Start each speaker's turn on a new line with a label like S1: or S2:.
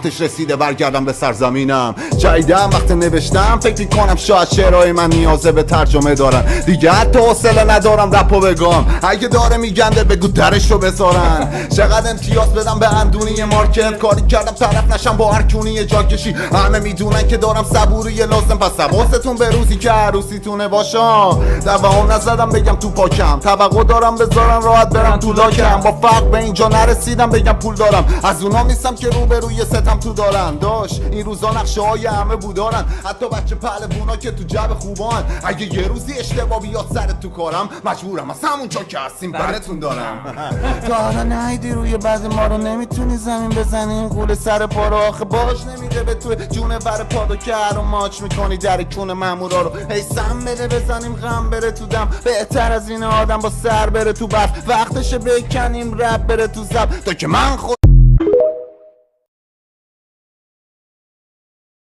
S1: وقتش رسیده برگردم به سرزمینم. جایدم وقت نوشتم فکر میکنم شاید شعرهای من نیازه به ترجمه دارن. دیگه حتی حوصله ندارم رپو بگم، اگه داره میگنده بگو درشو بذارن. چقدر امتیاز بدم به اندونی مارکت، کاری کردم طرف نشم با هر کونی جا کشی. همه میدونن که دارم صبوری لازم، پس حواستون به روزی که عروسیتونه باشم. دوام نزدم بگم تو پاکم، توقع دارم بذارن راحت برم تو لاکم. با فرق به اینجا نرسیدم بگم پول دارم، از اونا نیستم که روبروی ستم تو دارن. داشت این روزا نقشه های همه بودارن، حتی بچه پهلوونا که تو جب خوبان. اگه یه روزی اشتباه بیاد سرت تو کارم، مجبورم از همونجا که هستیم براتون دارم. تا حالا نهیدی روی بعضی ما رو نمیتونی زمین بزنی، قول سر پا رو آخه باش نمیده به تو جونه بر پادو که هر رو ماچ میکنی در کون مامورا رو. هی سم بده بزنیم غم بره تو دم، بهتر از این آدم با سر بره تو برف. وقتشه بکنیم رب بره تو زب تا که من خود